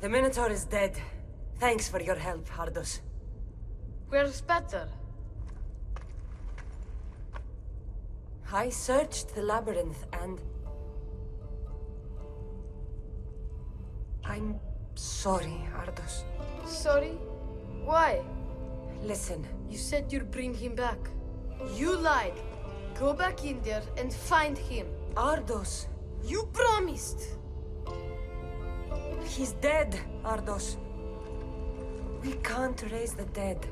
The Minotaur is dead. Thanks for your help, Ardos. Where's better? I searched the labyrinth and... I'm sorry, Ardos. Sorry? Why? Listen. You said you'd bring him back. You lied. Go back in there and find him. Ardos. You promised! He's dead, Ardos. We can't raise the dead.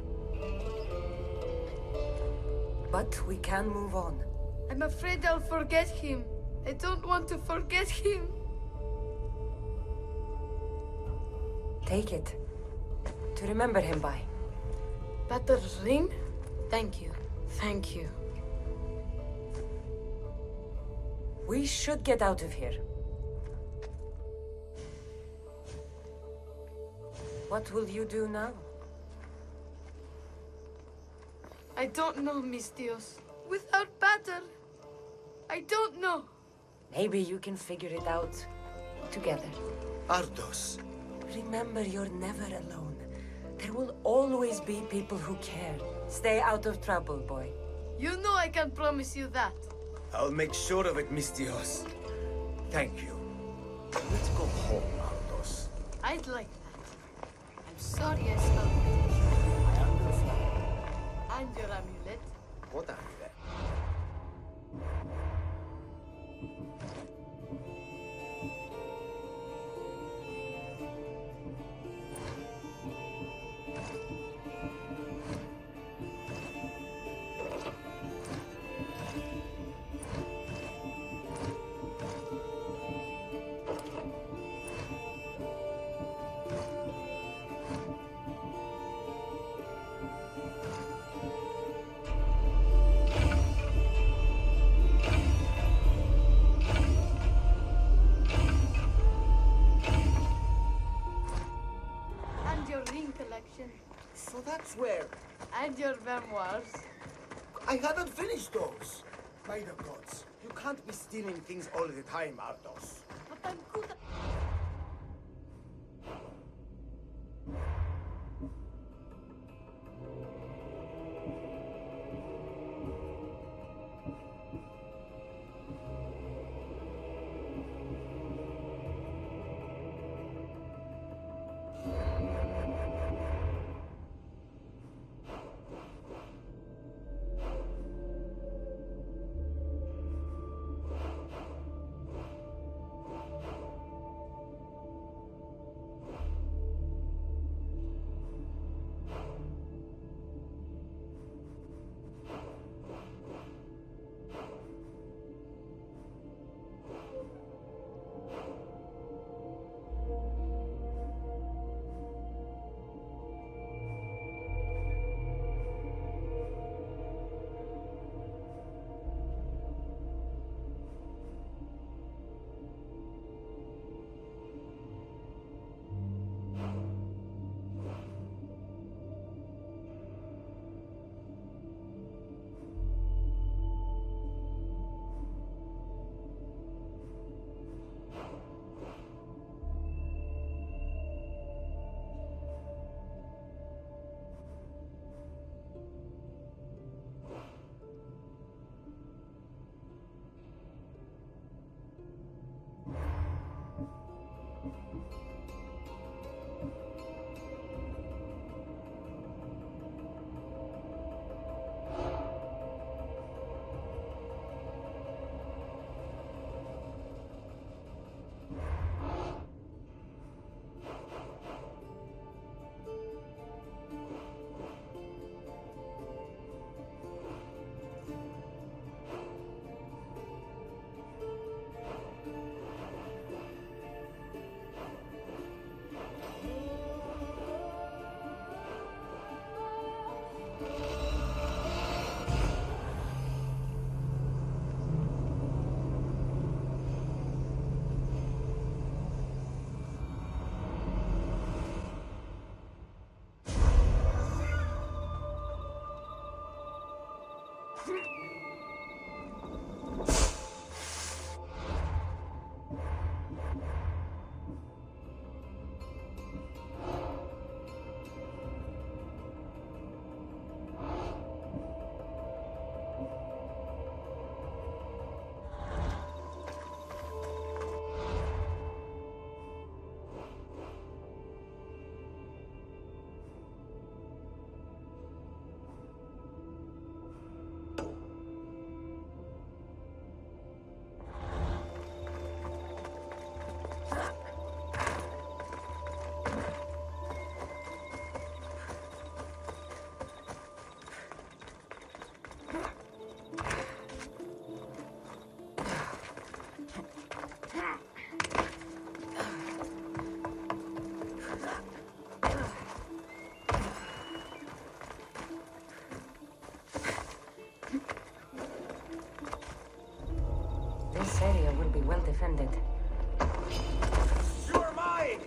But we can move on. I'm afraid I'll forget him. I don't want to forget him. Take it. To remember him by. Better's ring? Thank you. Thank you. We should get out of here. What will you do now? I don't know, Mistios. Without Batter, I don't know. Maybe you can figure it out together. Ardos. Remember, you're never alone. There will always be people who care. Stay out of trouble, boy. You know I can promise you that. I'll make sure of it, Mistios. Thank you. Let's go home, Ardos. I'd like that. I'm sorry I spoke. I understand. And your amulet. What amulet? And your ring collection. So that's where... And your memoirs. I hadn't finished those. By the gods, you can't be stealing things all the time, Ardos. But I'm good at... be well defended. You are mine!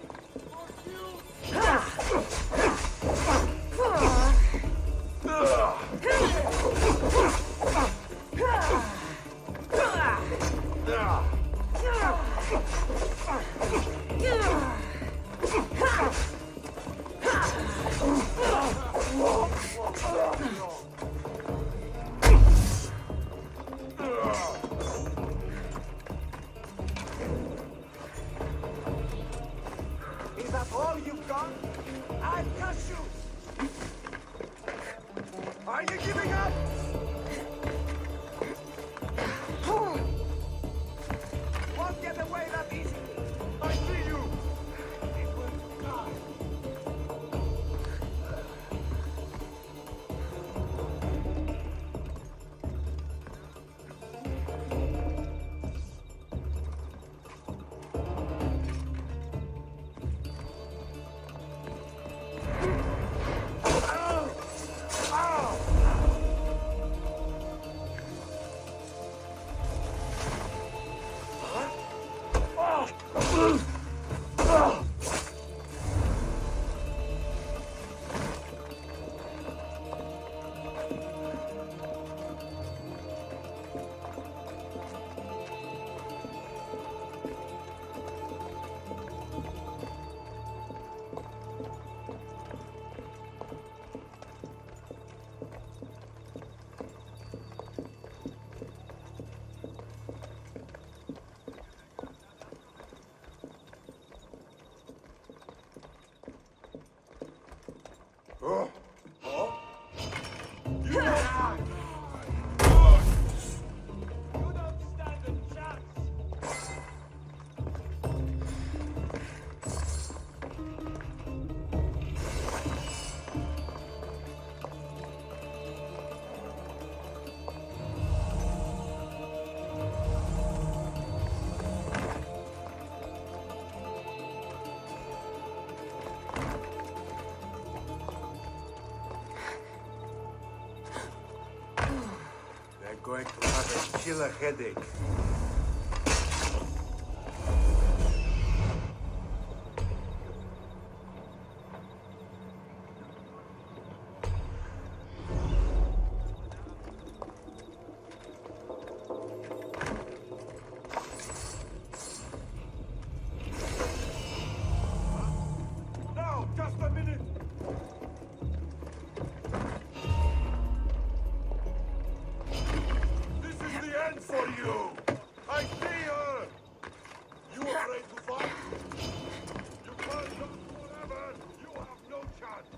Is that all you've got? I'll crush you! Are you giving up? Won't get away that easily. I see you. It will die. Oh. Oh. You don't stand a chance. They're going to have a killer headache. No, just a minute. This is the end for you. I see her. You afraid to fight? You can't lose forever. You have no chance.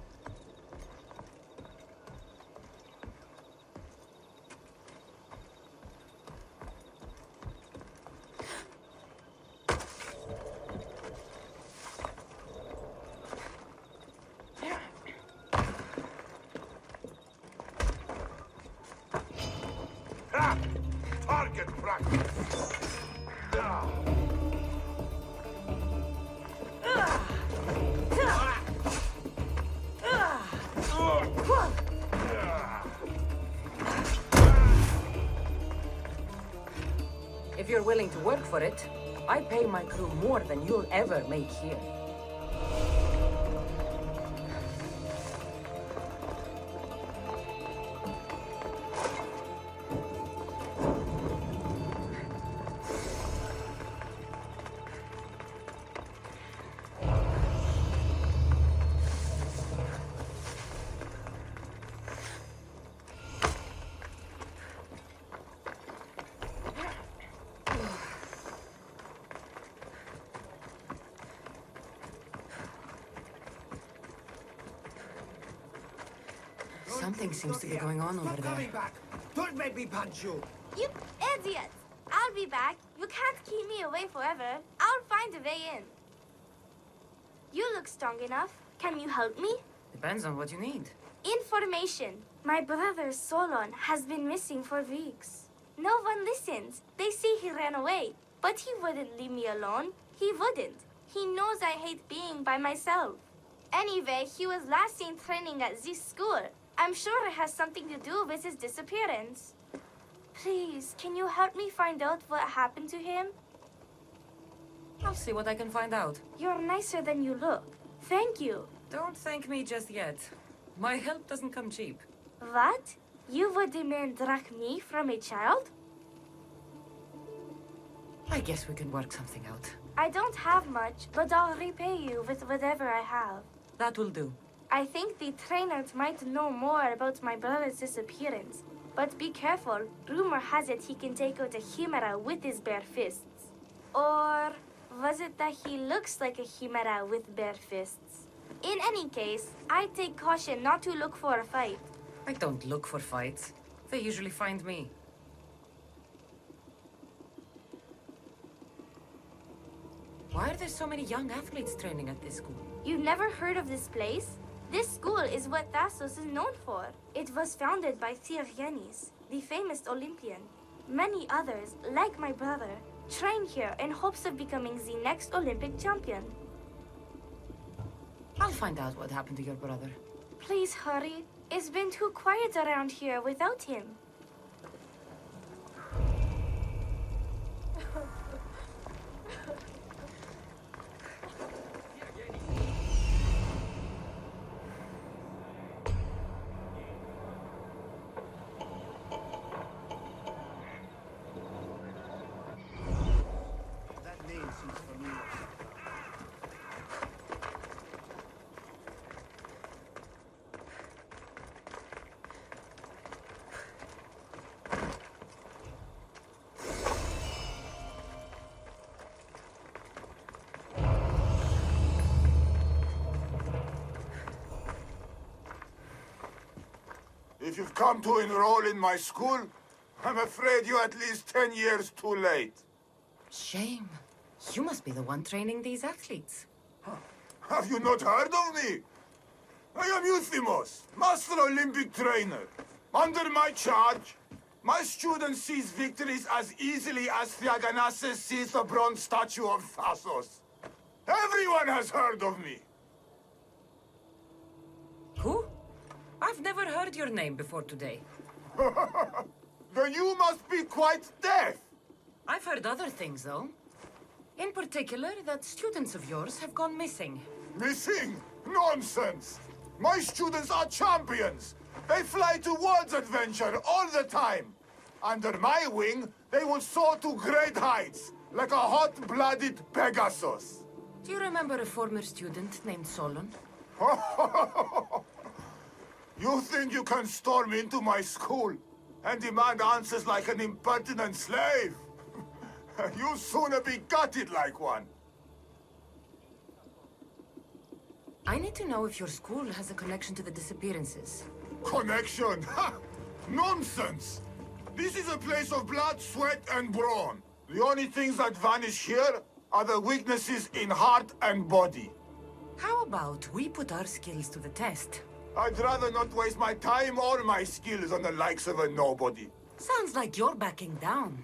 Ha! Target practice. Ah. If you're willing to work for it, I pay my crew more than you'll ever make here. Something seems to be going on over Stop there. coming back. Don't make me punch you. You idiot! I'll be back. You can't keep me away forever. I'll find a way in. You look strong enough. Can you help me? Depends on what you need. Information. My brother Solon has been missing for weeks. No one listens. They say he ran away. But he wouldn't leave me alone. He wouldn't. He knows I hate being by myself. Anyway, he was last seen training at this school. I'm sure it has something to do with his disappearance. Please, can you help me find out what happened to him? I'll see what I can find out. You're nicer than you look. Thank you. Don't thank me just yet. My help doesn't come cheap. What? You would demand drachmi from a child? I guess we can work something out. I don't have much, but I'll repay you with whatever I have. That will do. I think the trainers might know more about my brother's disappearance. But be careful. Rumor has it he can take out a chimera with his bare fists. Or was it that he looks like a chimera with bare fists? In any case, I take caution not to look for a fight. I don't look for fights. They usually find me. Why are there so many young athletes training at this school? You've never heard of this place? This school is what Thassos is known for. It was founded by Thyrianis, the famous Olympian. Many others, like my brother, train here in hopes of becoming the next Olympic champion. I'll find out what happened to your brother. Please hurry. It's been too quiet around here without him. That name seems familiar. If you've come to enroll in my school, I'm afraid you're at least 10 years too late. Shame. You must be the one training these athletes. Have you not heard of me? I am Euthymos, Master Olympic Trainer. Under my charge, my student sees victories as easily as Theaganasses sees the bronze statue of Thassos. Everyone has heard of me. Who? I've never heard your name before today. Then you must be quite deaf. I've heard other things, though. In particular, that students of yours have gone missing. Missing? Nonsense! My students are champions! They fly towards adventure all the time! Under my wing, they will soar to great heights, like a hot-blooded Pegasus. Do you remember a former student named Solon? You think you can storm into my school and demand answers like an impertinent slave? You'll sooner be gutted like one. I need to know if your school has a connection to the disappearances. Connection? Ha! Nonsense! This is a place of blood, sweat, and brawn. The only things that vanish here are the weaknesses in heart and body. How about we put our skills to the test? I'd rather not waste my time or my skills on the likes of a nobody. Sounds like you're backing down.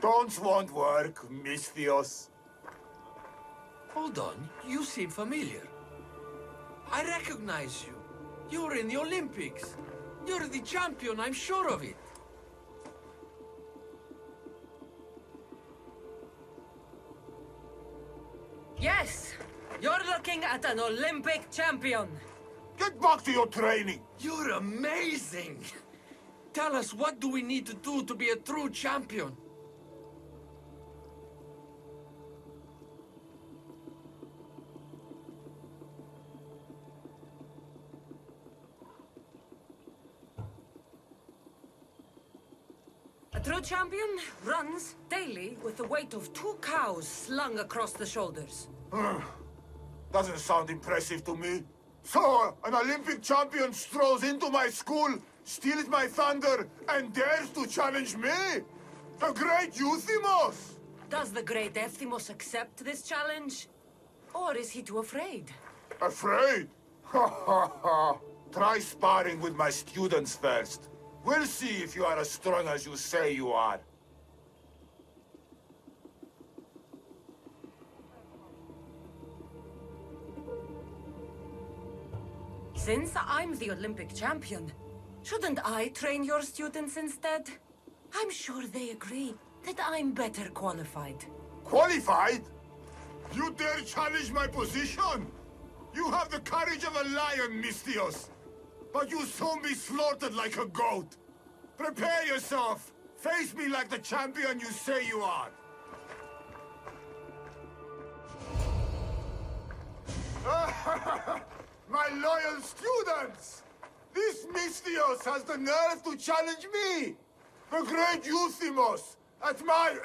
Don't won't work, Misthios. Hold on, you seem familiar. I recognize you. You're in the Olympics. You're the champion, I'm sure of it. Yes! You're looking at an Olympic champion! Get back to your training. You're amazing! Tell us, what do we need to do to be a true champion? A true champion runs daily with the weight of 2 cows slung across the shoulders. Doesn't sound impressive to me. So, an Olympic champion strolls into my school, steals my thunder, and dares to challenge me? The great Euthymos! Does the great Euthymos accept this challenge? Or is he too afraid? Afraid? Ha ha ha! Try sparring with my students first. We'll see if you are as strong as you say you are. Since I'm the Olympic champion, shouldn't I train your students instead? I'm sure they agree that I'm better qualified. Qualified? You dare challenge my position? You have the courage of a lion, Misthios. But you'll soon be slaughtered like a goat. Prepare yourself. Face me like the champion you say you are. My loyal students! This Misthios has the nerve to challenge me! The great Euthymos! At my...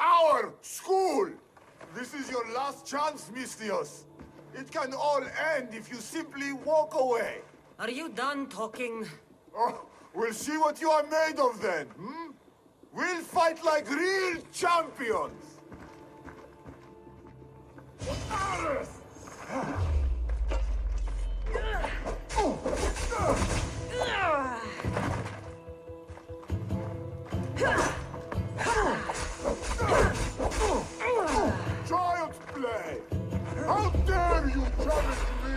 our school! This is your last chance, Misthios. It can all end if you simply walk away. Are you done talking? Oh, we'll see what you are made of then, hmm? We'll fight like real champions! Child's play! How dare you challenge me!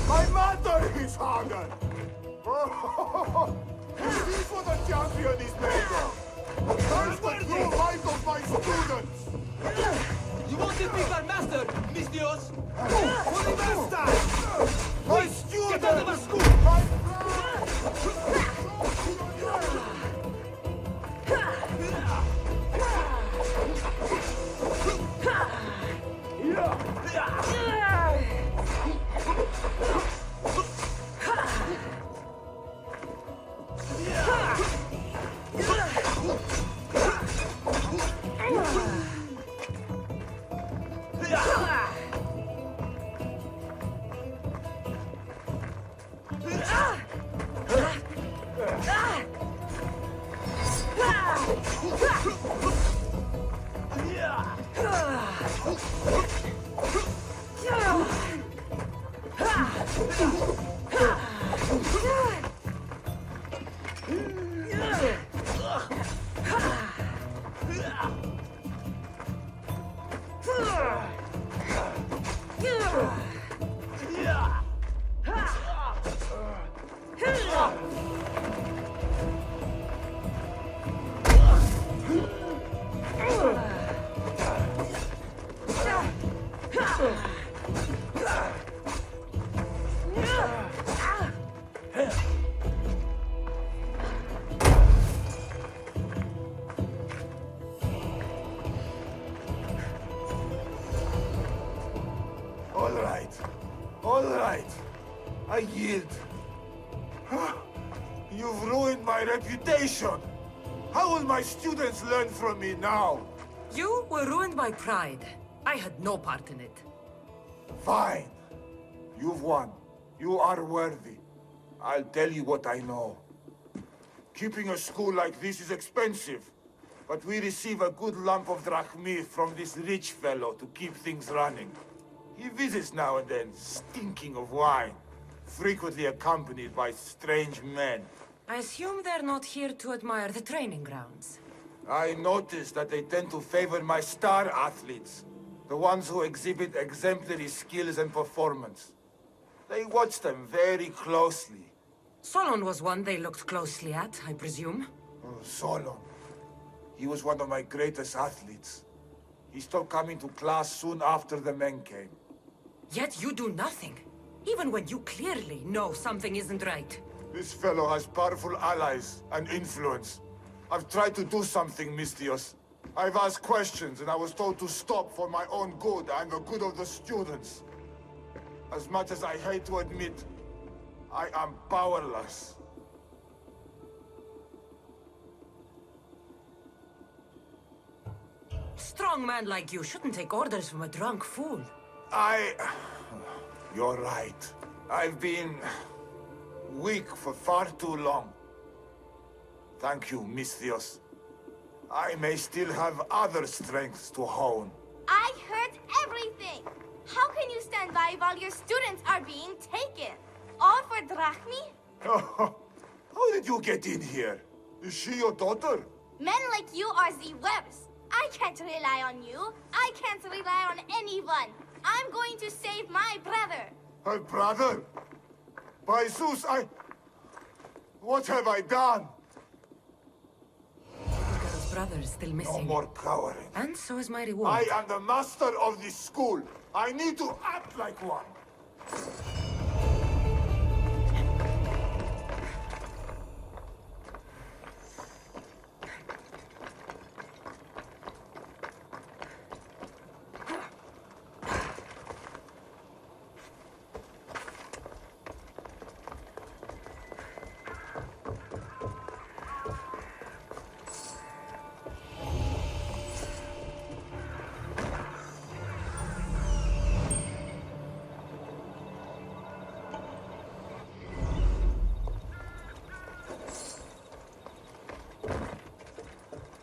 My mother is harder! This is what a champion is made of! Where's the true might of my students? You won't defeat our master, Misthios! Holy master! My students! Get out of our school! My pride! All right. I yield. You've ruined my reputation. How will my students learn from me now? You were ruined by pride. I had no part in it. Fine. You've won. You are worthy. I'll tell you what I know. Keeping a school like this is expensive, but we receive a good lump of drachmi from this rich fellow to keep things running. He visits now and then, stinking of wine, frequently accompanied by strange men. I assume they're not here to admire the training grounds. I noticed that they tend to favor my star athletes, the ones who exhibit exemplary skills and performance. They watch them very closely. Solon was one they looked closely at, I presume. Oh, Solon. He was one of my greatest athletes. He stopped coming to class soon after the men came. Yet you do nothing, even when you clearly know something isn't right. This fellow has powerful allies and influence. I've tried to do something, Misthios. I've asked questions and I was told to stop for my own good and the good of the students. As much as I hate to admit, I am powerless. A strong man like you shouldn't take orders from a drunk fool. You're right. I've been weak for far too long. Thank you, Misthios. I may still have other strengths to hone. I heard everything! How can you stand by while your students are being taken? All for drachmi? How did you get in here? Is she your daughter? Men like you are the worst. I can't rely on you. I can't rely on anyone. I'm going to save my brother. Her brother? By Zeus, what have I done? brother's still No missing. more cowering. And so is my reward. I am the master of this school. I need to act like one.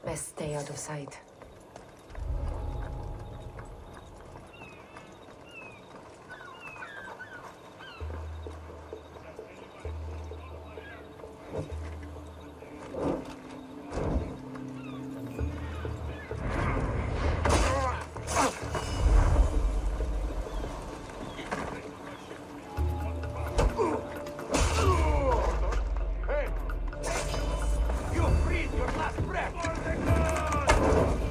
Best stay out of sight. You breathe your last breath! For the gods!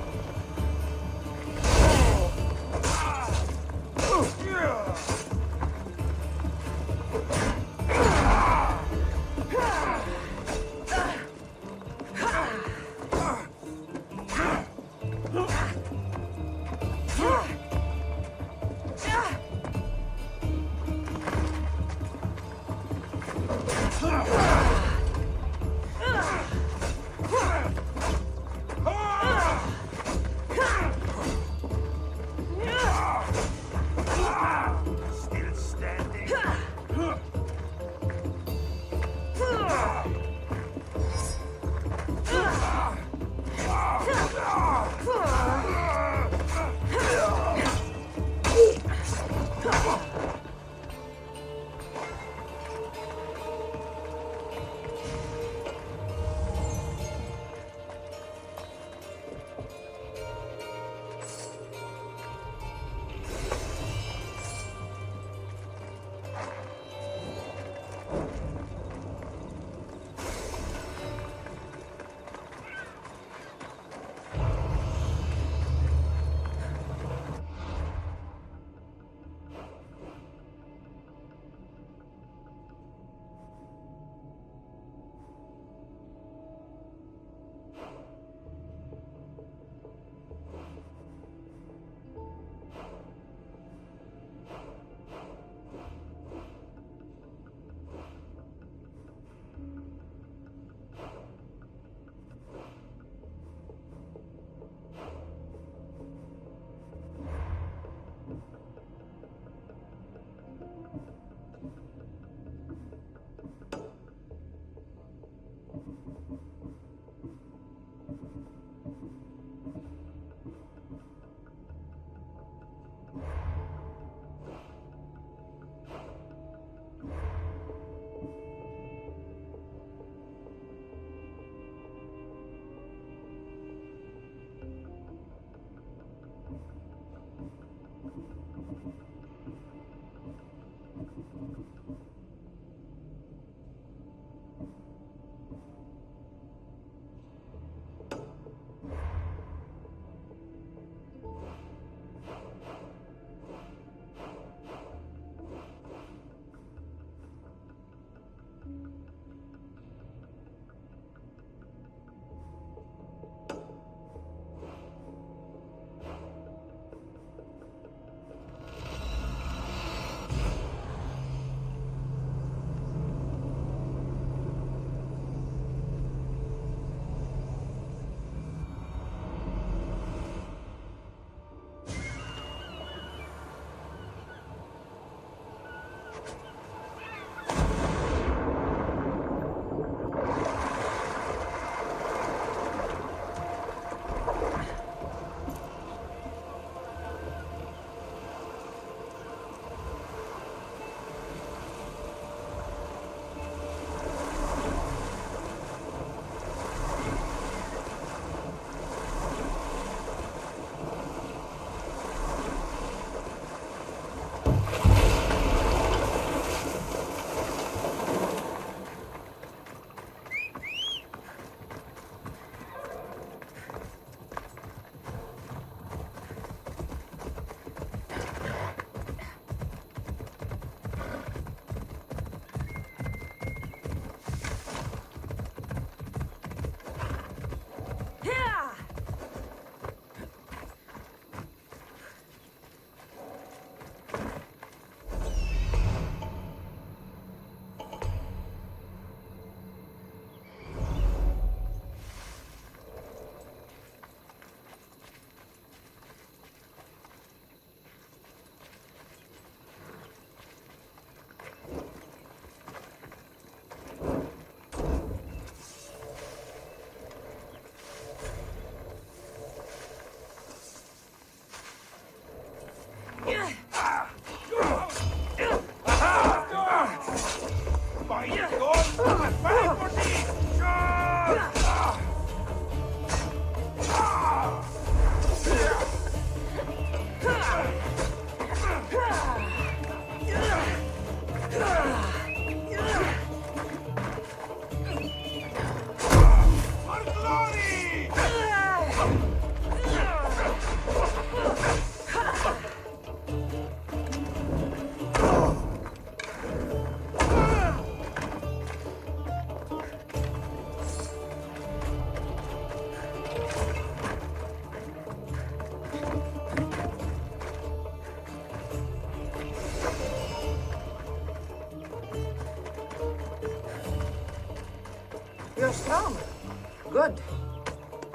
You're strong. Good.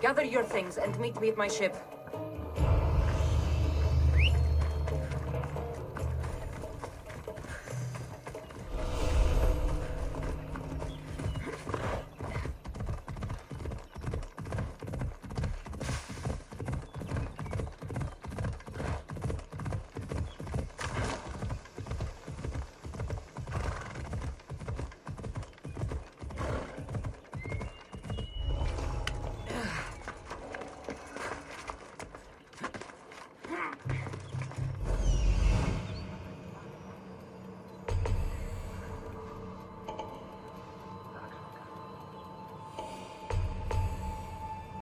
Gather your things and meet me at my ship.